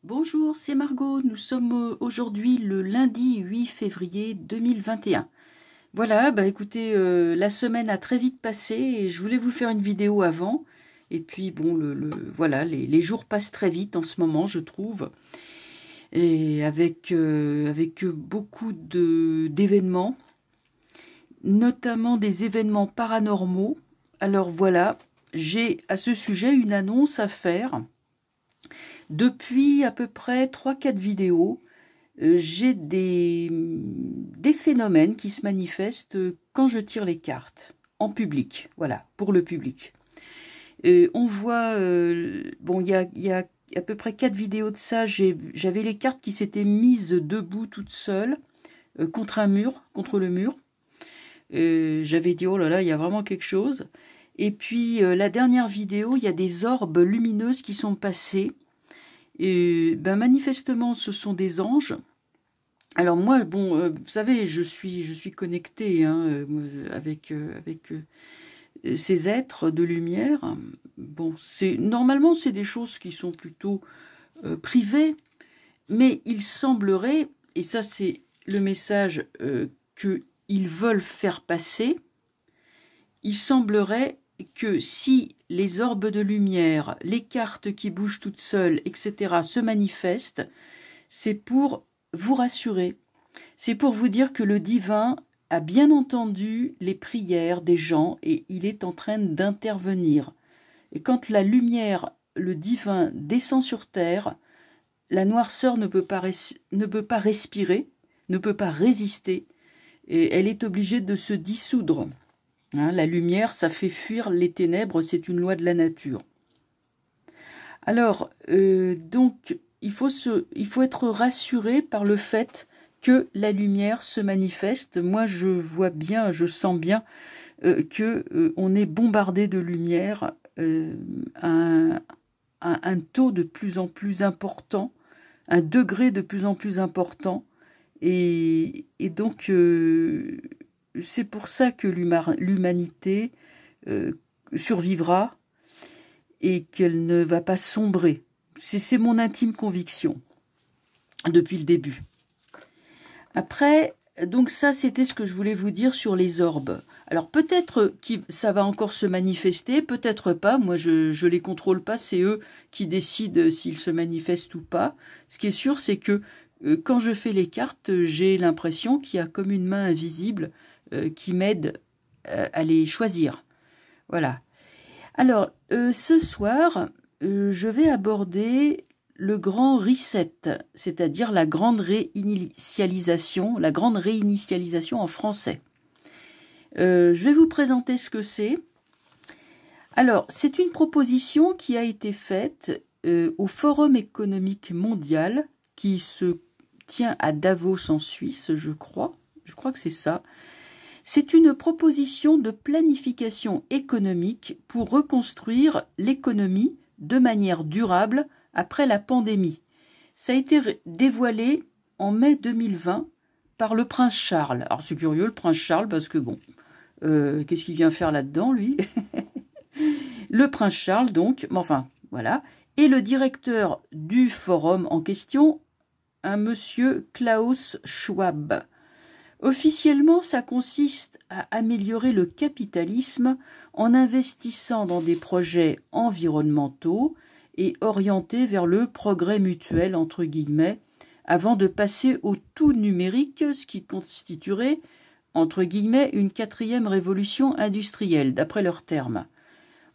Bonjour, c'est Margot. Nous sommes aujourd'hui le lundi 8 février 2021. Voilà, bah écoutez, la semaine a très vite passé et je voulais vous faire une vidéo avant. Et puis bon, voilà, les jours passent très vite en ce moment, je trouve. Et avec beaucoup d'événements, notamment des événements paranormaux. Alors voilà, j'ai à ce sujet une annonce à faire. Depuis à peu près 3-4 vidéos, j'ai des phénomènes qui se manifestent quand je tire les cartes, en public, voilà, pour le public. On voit, bon, il y a à peu près 4 vidéos de ça, j'avais les cartes qui s'étaient mises debout toutes seules, contre le mur. J'avais dit, oh là là, il y a vraiment quelque chose. Et puis, la dernière vidéo, il y a des orbes lumineuses qui sont passées. Et ben manifestement, ce sont des anges. Alors moi, bon, vous savez, je suis connectée avec ces êtres de lumière. Bon, normalement, c'est des choses qui sont plutôt privées, mais il semblerait, et ça c'est le message qu'ils veulent faire passer, il semblerait que si les orbes de lumière, les cartes qui bougent toutes seules, etc., se manifestent, c'est pour vous rassurer. C'est pour vous dire que le divin a bien entendu les prières des gens et il est en train d'intervenir. Et quand la lumière, le divin, descend sur terre, la noirceur ne peut pas respirer, ne peut pas résister, et elle est obligée de se dissoudre. La lumière, ça fait fuir les ténèbres, c'est une loi de la nature. Alors, donc, il faut être rassuré par le fait que la lumière se manifeste. Moi, je vois bien, je sens bien qu'on est bombardé de lumière à un taux de plus en plus important, un degré de plus en plus important. Et donc, c'est pour ça que l'humanité survivra et qu'elle ne va pas sombrer. C'est mon intime conviction depuis le début. Après, donc ça, c'était ce que je voulais vous dire sur les orbes. Alors peut-être que ça va encore se manifester, peut-être pas. Moi, je les contrôle pas. C'est eux qui décident s'ils se manifestent ou pas. Ce qui est sûr, c'est que quand je fais les cartes, j'ai l'impression qu'il y a comme une main invisible qui m'aide à les choisir. Voilà. Alors, ce soir, je vais aborder le grand reset, c'est-à-dire la grande réinitialisation en français. Je vais vous présenter ce que c'est. Alors, c'est une proposition qui a été faite au Forum économique mondial qui se tient à Davos en Suisse, je crois. Je crois que c'est ça. C'est une proposition de planification économique pour reconstruire l'économie de manière durable après la pandémie. Ça a été dévoilé en mai 2020 par le prince Charles. Alors c'est curieux, le prince Charles, parce que bon, qu'est-ce qu'il vient faire là-dedans, lui? Le prince Charles, donc, enfin, voilà, et le directeur du forum en question, un monsieur Klaus Schwab. Officiellement, ça consiste à améliorer le capitalisme en investissant dans des projets environnementaux et orientés vers le progrès mutuel, entre guillemets, avant de passer au tout numérique, ce qui constituerait, entre guillemets, une 4e révolution industrielle, d'après leurs termes.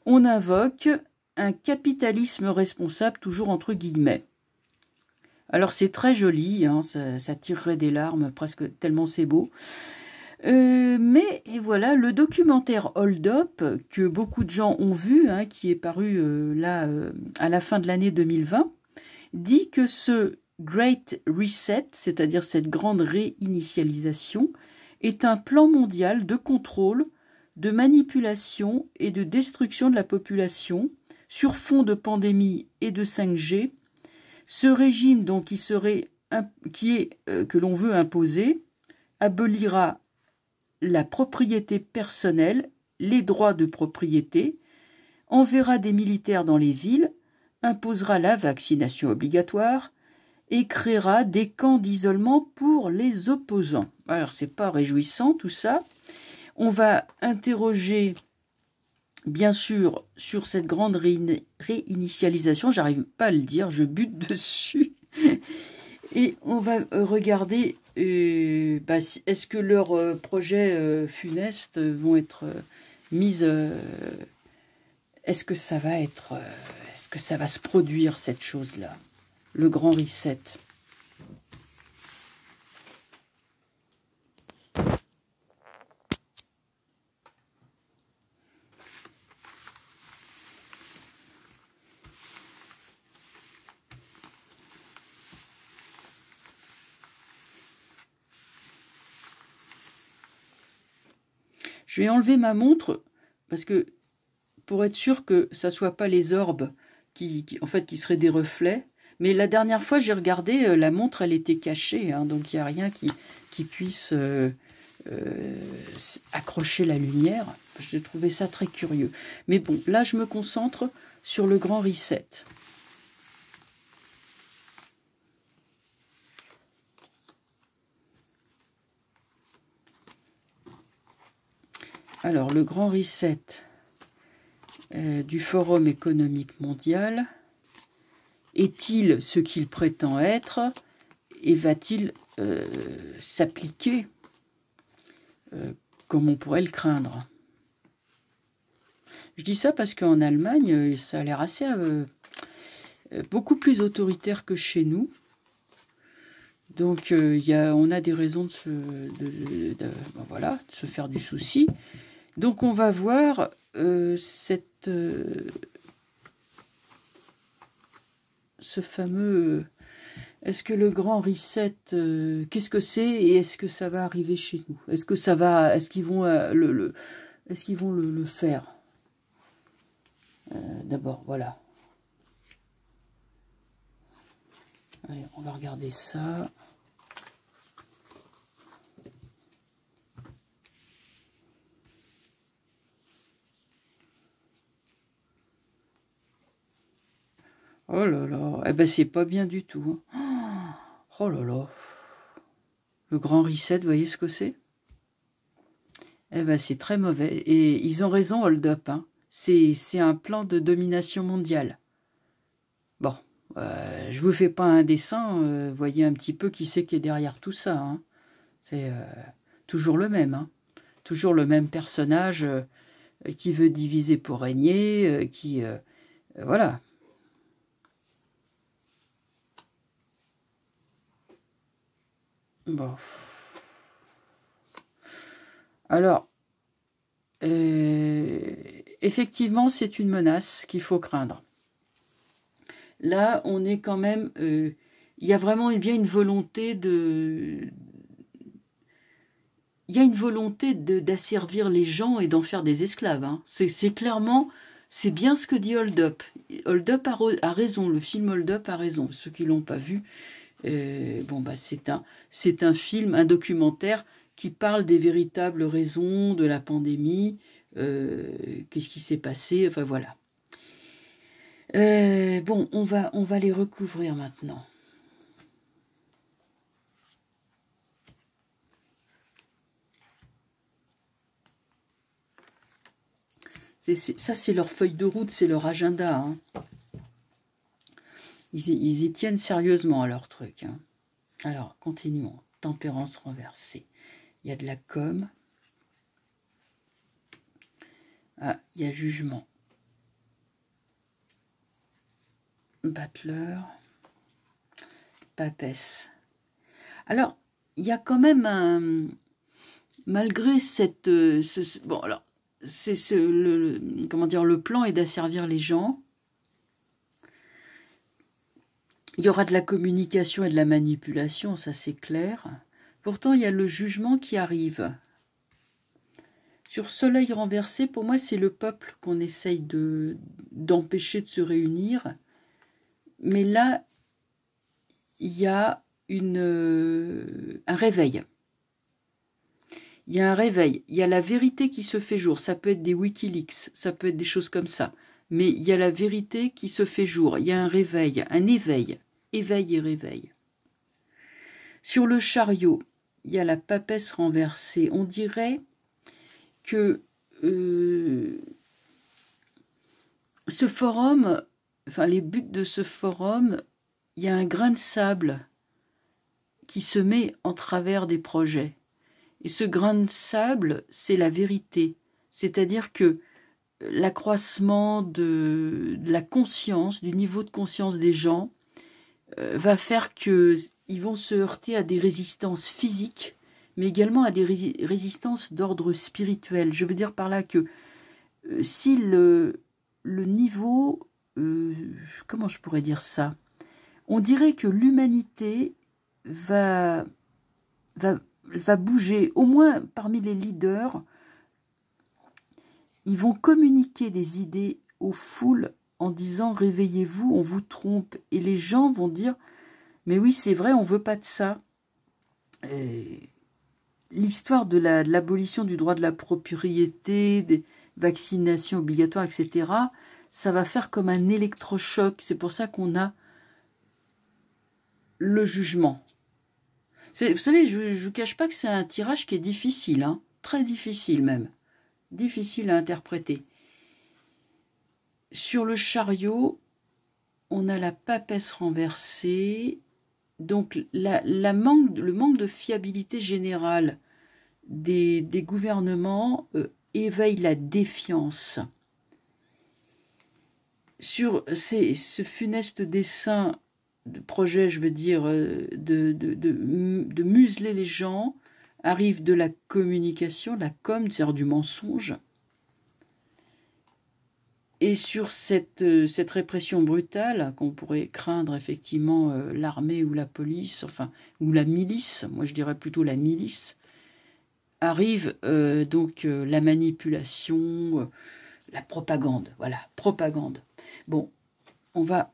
On invoque un capitalisme responsable, toujours entre guillemets. Alors c'est très joli, hein, ça tirerait des larmes presque tellement c'est beau. Mais et voilà, le documentaire Hold Up, que beaucoup de gens ont vu, hein, qui est paru à la fin de l'année 2020, dit que ce Great Reset, c'est-à-dire cette grande réinitialisation, est un plan mondial de contrôle, de manipulation et de destruction de la population sur fond de pandémie et de 5G. Ce régime donc que l'on veut imposer abolira la propriété personnelle, les droits de propriété, enverra des militaires dans les villes, imposera la vaccination obligatoire, et créera des camps d'isolement pour les opposants. Alors, c'est pas réjouissant tout ça. On va interroger, bien sûr, sur cette grande réinitialisation. J'arrive pas à le dire, je bute dessus. Et on va regarder, est-ce que leurs projets funestes vont être mis... est-ce que ça va être... est-ce que ça va se produire, cette chose-là? Le grand reset. Je vais enlever ma montre parce que pour être sûr que ça soit pas les orbes qui seraient des reflets. Mais la dernière fois, j'ai regardé, la montre, elle était cachée, hein, donc il n'y a rien qui puisse accrocher la lumière. J'ai trouvé ça très curieux. Mais bon, là, je me concentre sur le grand reset. Alors, le grand reset du Forum économique mondial est-il ce qu'il prétend être et va-t-il s'appliquer comme on pourrait le craindre? Je dis ça parce qu'en Allemagne, ça a l'air assez beaucoup plus autoritaire que chez nous. Donc, on a des raisons de se faire du souci. Donc, on va voir ce fameux... est-ce que le grand reset, qu'est-ce que c'est et est-ce que ça va arriver chez nous? Est-ce qu'ils vont le faire? D'abord, voilà. Allez, on va regarder ça. Oh là là, eh ben c'est pas bien du tout. Hein. Oh là là. Le grand reset, vous voyez ce que c'est? Eh ben c'est très mauvais. Et ils ont raison, Hold Up. Hein. C'est un plan de domination mondiale. Bon, je vous fais pas un dessin, voyez un petit peu qui c'est qui est derrière tout ça. Hein. C'est toujours le même. Hein. Toujours le même personnage qui veut diviser pour régner, voilà. Bon. Alors, effectivement, c'est une menace qu'il faut craindre. Là, on est quand même... il y a vraiment bien une volonté de... Il y a une volonté d'asservir les gens et d'en faire des esclaves. Hein. C'est clairement... C'est bien ce que dit Hold Up. Hold Up a raison, le film Hold Up a raison. Ceux qui ne l'ont pas vu... bon, bah, c'est un film, un documentaire qui parle des véritables raisons de la pandémie, qu'est-ce qui s'est passé, enfin voilà. Bon, on va les recouvrir maintenant. Ça, c'est leur feuille de route, c'est leur agenda. Hein. Ils y tiennent sérieusement à leur truc. Hein. Alors, continuons. Tempérance renversée. Il y a de la com. Ah, il y a jugement. Butler. Papesse. Alors, il y a quand même un... Malgré cette... bon, alors, c'est comment dire, le plan est d'asservir les gens. Il y aura de la communication et de la manipulation, ça c'est clair. Pourtant, il y a le jugement qui arrive. Sur Soleil renversé, pour moi, c'est le peuple qu'on essaye d'empêcher de se réunir. Mais là, il y a un réveil. Il y a un réveil. Il y a la vérité qui se fait jour. Ça peut être des Wikileaks, ça peut être des choses comme ça. Mais il y a la vérité qui se fait jour. Il y a un réveil, un éveil. Éveil et réveil. Sur le chariot, il y a la papesse renversée. On dirait que ce forum, enfin les buts de ce forum, il y a un grain de sable qui se met en travers des projets. Et ce grain de sable, c'est la vérité. C'est-à-dire que l'accroissement de la conscience, du niveau de conscience des gens, va faire qu'ils vont se heurter à des résistances physiques, mais également à des résistances d'ordre spirituel. Je veux dire par là que si le niveau... comment je pourrais dire ça? On dirait que l'humanité va bouger, au moins parmi les leaders. Ils vont communiquer des idées aux foules en disant « Réveillez-vous, on vous trompe ». Et les gens vont dire « Mais oui, c'est vrai, on ne veut pas de ça ». L'histoire de l'abolition du droit de la propriété, des vaccinations obligatoires, etc., ça va faire comme un électrochoc. C'est pour ça qu'on a le jugement. Vous savez, je ne vous cache pas que c'est un tirage qui est difficile, hein, très difficile même. Difficile à interpréter. Sur le chariot, on a la papesse renversée. Donc le manque de fiabilité générale des gouvernements éveille la défiance. Sur ce funeste dessin de projet, je veux dire, de museler les gens, arrive de la communication, la com, c'est-à-dire du mensonge. Et sur cette répression brutale, qu'on pourrait craindre effectivement l'armée ou la police, enfin, ou la milice, moi je dirais plutôt la milice, arrive donc la manipulation, la propagande, voilà, propagande. Bon, on va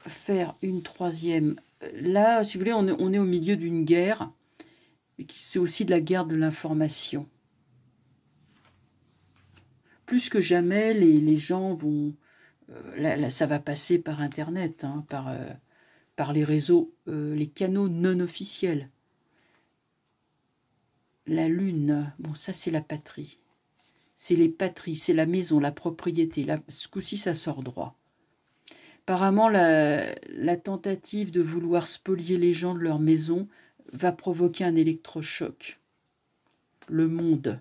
faire une troisième. Là, si vous voulez, on est au milieu d'une guerre, c'est aussi de la guerre de l'information. Plus que jamais, les gens vont... là, ça va passer par Internet, hein, par les réseaux, les canaux non officiels. La Lune, bon, ça c'est la patrie. C'est les patries, c'est la maison, la propriété. Là, ce coup-ci, ça sort droit. Apparemment, la tentative de vouloir spolier les gens de leur maison va provoquer un électrochoc. Le monde.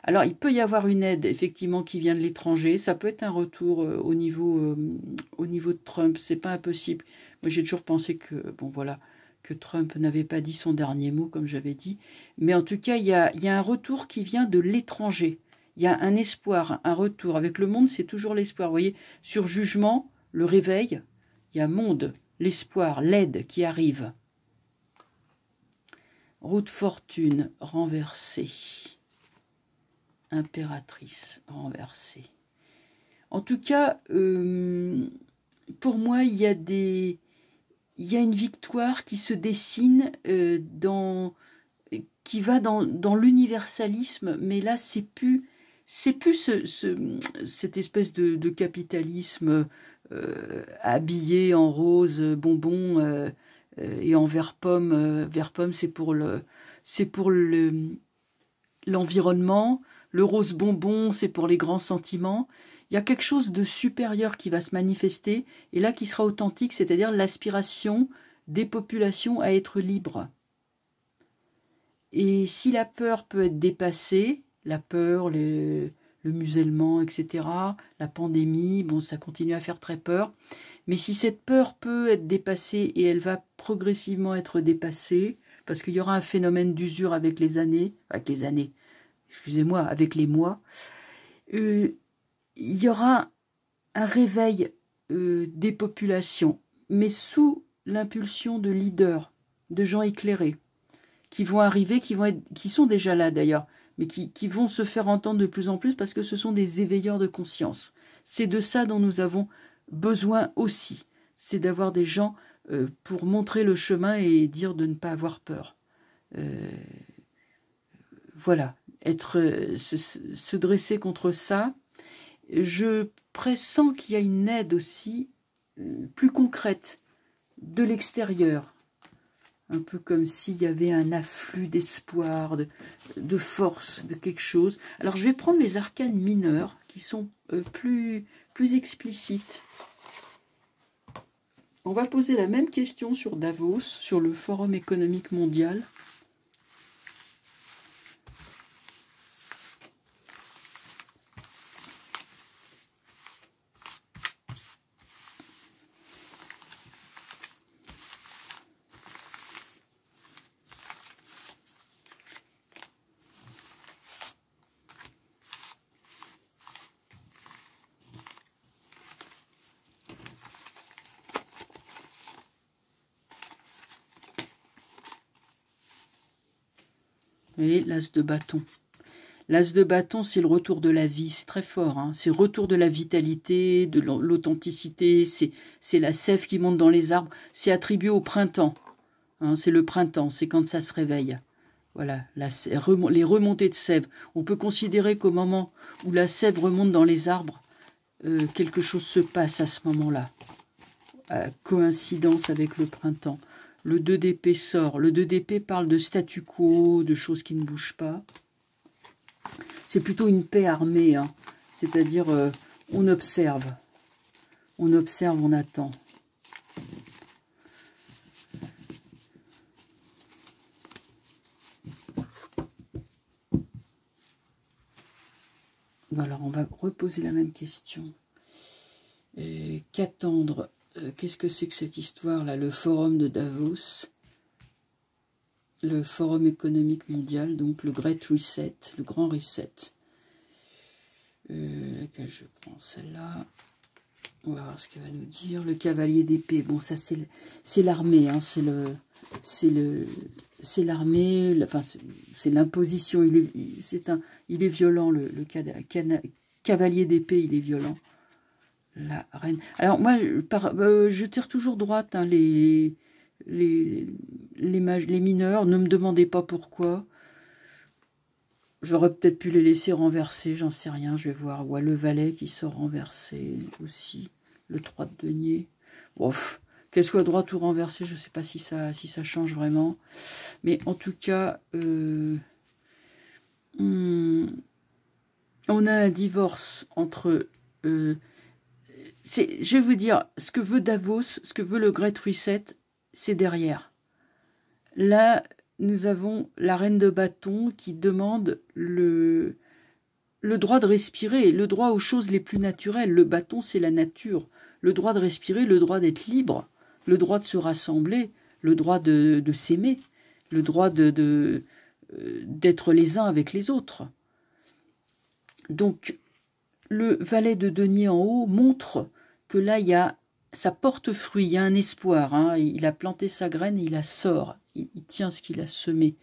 Alors, il peut y avoir une aide, effectivement, qui vient de l'étranger. Ça peut être un retour au niveau de Trump. C'est pas impossible. Moi, j'ai toujours pensé que, bon, voilà, que Trump n'avait pas dit son dernier mot, comme j'avais dit. Mais en tout cas, il y a un retour qui vient de l'étranger. Il y a un espoir, un retour. Avec le monde, c'est toujours l'espoir. Vous voyez, sur jugement, le réveil, il y a monde, l'espoir, l'aide qui arrive. Roue de fortune renversée. Impératrice renversée. En tout cas, pour moi, il y a une victoire qui se dessine qui va dans l'universalisme, mais là, c'est plus cette espèce de capitalisme habillé en rose bonbon et en vert pomme. Vert pomme, c'est pour l'environnement. Le rose bonbon, c'est pour les grands sentiments. Il y a quelque chose de supérieur qui va se manifester, et là qui sera authentique, c'est-à-dire l'aspiration des populations à être libres. Et si la peur peut être dépassée, la peur, le musellement, etc., la pandémie, bon, ça continue à faire très peur, mais si cette peur peut être dépassée, et elle va progressivement être dépassée, parce qu'il y aura un phénomène d'usure avec les années, excusez-moi, avec les mois, il y aura un réveil des populations, mais sous l'impulsion de leaders, de gens éclairés, qui vont arriver, qui sont déjà là d'ailleurs, mais qui vont se faire entendre de plus en plus parce que ce sont des éveilleurs de conscience. C'est de ça dont nous avons besoin aussi. C'est d'avoir des gens pour montrer le chemin et dire de ne pas avoir peur. Voilà. Se dresser contre ça. Je pressens qu'il y a une aide aussi plus concrète de l'extérieur. un peu comme s'il y avait un afflux d'espoir, de force, de quelque chose. Alors je vais prendre les arcanes mineurs qui sont plus explicites. On va poser la même question sur Davos, sur le Forum économique mondial. Et l'as de bâton. L'as de bâton, c'est le retour de la vie, c'est très fort. Hein. C'est le retour de la vitalité, de l'authenticité, c'est la sève qui monte dans les arbres. C'est attribué au printemps. Hein, c'est le printemps, c'est quand ça se réveille. Voilà, les remontées de sève. On peut considérer qu'au moment où la sève remonte dans les arbres, quelque chose se passe à ce moment-là. Coïncidence avec le printemps. Le 2 d'épée sort. Le 2 d'épée parle de statu quo, de choses qui ne bougent pas. C'est plutôt une paix armée. Hein. C'est-à-dire, on observe. On observe, on attend. Voilà, on va reposer la même question. Qu'attendre? Qu'est-ce que c'est que cette histoire-là? Le forum de Davos, le forum économique mondial, donc le Great Reset, le grand reset. Laquelle je prends? Celle-là. On va voir ce qu'elle va nous dire. Le cavalier d'épée. Bon, ça c'est l'armée, hein, c'est l'armée. Enfin, c'est l'imposition. Il est violent. Le cavalier d'épée, il est violent. La reine. Alors moi, je tire toujours droite hein, les mineurs. Ne me demandez pas pourquoi. J'aurais peut-être pu les laisser renverser, j'en sais rien. Je vais voir. Ouais, le valet qui sort renversé aussi. Le 3 de denier. Ouf. Qu'elle soit droite ou renversée, je ne sais pas si ça change vraiment. Mais en tout cas, on a un divorce entre... je vais vous dire, ce que veut Davos, ce que veut le Great Reset, c'est derrière. Là, nous avons la reine de bâton qui demande le droit de respirer, le droit aux choses les plus naturelles. Le bâton, c'est la nature. Le droit de respirer, le droit d'être libre, le droit de se rassembler, le droit de s'aimer, le droit d'être les uns avec les autres. Donc, le valet de denier en haut montre que là, ça porte fruit, il y a un espoir. Hein. Il a planté sa graine et il la sort. Il tient ce qu'il a semé.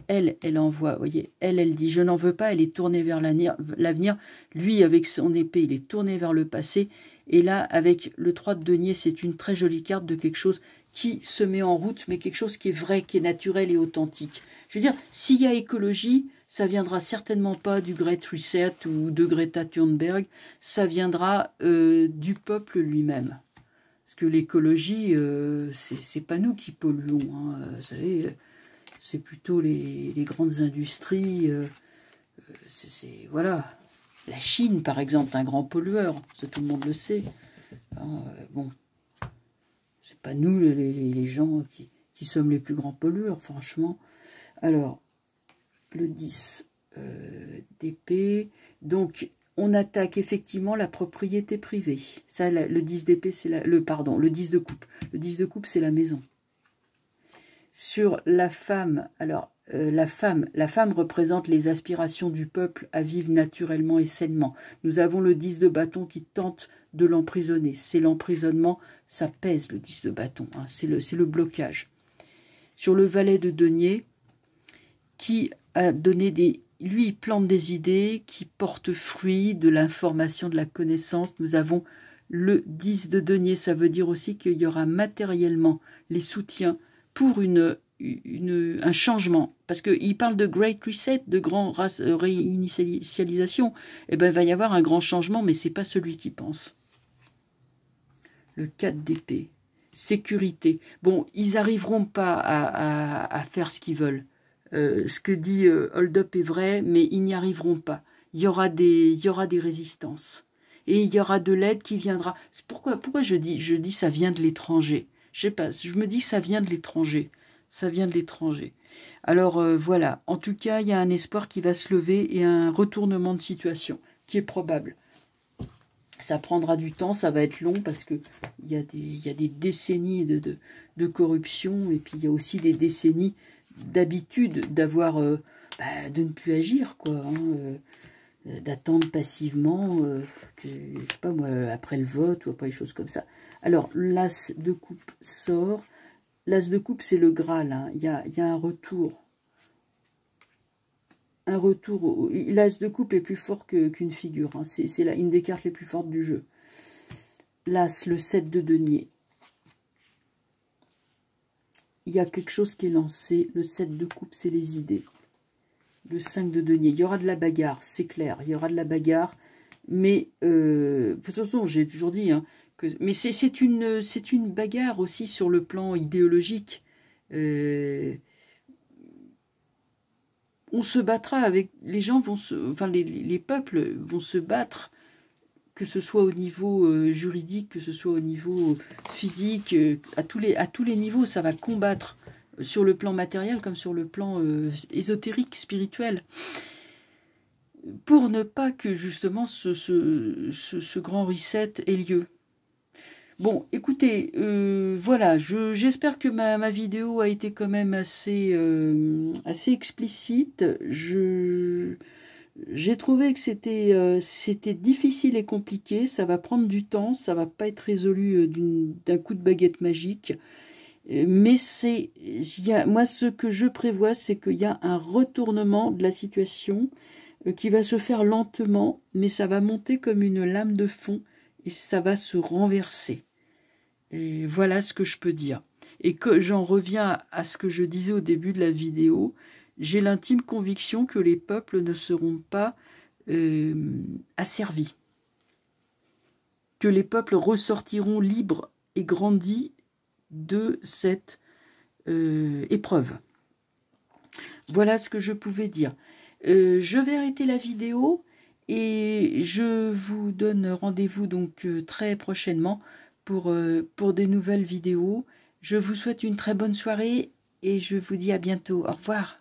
Elle envoie, vous voyez, elle dit, je n'en veux pas, elle est tournée vers l'avenir. Lui, avec son épée, il est tourné vers le passé. Et là, avec le 3 de denier, c'est une très jolie carte de quelque chose qui se met en route, mais quelque chose qui est vrai, qui est naturel et authentique. Je veux dire, s'il y a écologie, ça viendra certainement pas du Great Reset ou de Greta Thunberg, ça viendra du peuple lui-même. Parce que l'écologie, c'est pas nous qui polluons, hein, vous savez, c'est plutôt les grandes industries, voilà. La Chine, par exemple, est un grand pollueur, ça tout le monde le sait. Hein, bon, c'est pas nous les gens qui sommes les plus grands pollueurs, franchement. Alors, le 10 d'épée, donc on attaque effectivement la propriété privée. Ça, le 10 d'épée, c'est le 10 de coupe. Le 10 de coupe, c'est la maison. Sur la femme, alors la femme représente les aspirations du peuple à vivre naturellement et sainement. Nous avons le 10 de bâton qui tente de l'emprisonner. C'est l'emprisonnement, ça pèse le 10 de bâton, hein, c'est le blocage. Sur le valet de denier, qui a donné lui, il plante des idées qui portent fruit, de l'information, de la connaissance. Nous avons le 10 de denier, ça veut dire aussi qu'il y aura matériellement les soutiens pour un changement. Parce qu'il parle de Great Reset, de grand réinitialisation. Eh bien, il va y avoir un grand changement, mais ce n'est pas celui qui pense. Le 4 d'épée. sécurité. Bon, ils n'arriveront pas à faire ce qu'ils veulent. Ce que dit Hold Up est vrai, mais ils n'y arriveront pas. Il y aura des résistances. Et il y aura de l'aide qui viendra. C'est pourquoi je dis ça vient de l'étranger. Je sais pas, je me dis ça vient de l'étranger. Ça vient de l'étranger. Alors voilà, en tout cas, il y a un espoir qui va se lever et un retournement de situation qui est probable. Ça prendra du temps, ça va être long parce que il y a des décennies de corruption et puis il y a aussi des décennies d'habitude d'avoir de ne plus agir, quoi, hein, d'attendre passivement que, je sais pas moi, après le vote ou après les choses comme ça. Alors l'as de coupe sort. L'as de coupe, c'est le Graal, hein. Il y a un retour. Un retour. L'as de coupe est plus fort qu'une figure, hein. C'est une des cartes les plus fortes du jeu. L'as, le 7 de denier. Il y a quelque chose qui est lancé. Le 7 de coupe, c'est les idées. Le 5 de denier. Il y aura de la bagarre, c'est clair. Il y aura de la bagarre. Mais, de toute façon, j'ai toujours dit, hein, mais c'est une bagarre aussi sur le plan idéologique. On se battra avec... Les gens vont enfin, les peuples vont se battre, que ce soit au niveau juridique, que ce soit au niveau physique, à tous les niveaux, ça va combattre sur le plan matériel comme sur le plan ésotérique, spirituel, pour ne pas que justement ce grand reset ait lieu. Bon, écoutez, voilà, j'espère que ma vidéo a été quand même assez explicite. J'ai trouvé que c'était difficile et compliqué, ça va prendre du temps, ça va pas être résolu d'un coup de baguette magique. Mais moi, ce que je prévois, c'est qu'il y a un retournement de la situation qui va se faire lentement, mais ça va monter comme une lame de fond et ça va se renverser. Et voilà ce que je peux dire. Et que j'en reviens à ce que je disais au début de la vidéo, j'ai l'intime conviction que les peuples ne seront pas asservis. Que les peuples ressortiront libres et grandis de cette épreuve. Voilà ce que je pouvais dire. Je vais arrêter la vidéo et je vous donne rendez-vous donc très prochainement pour des nouvelles vidéos. Je vous souhaite une très bonne soirée et je vous dis à bientôt. Au revoir.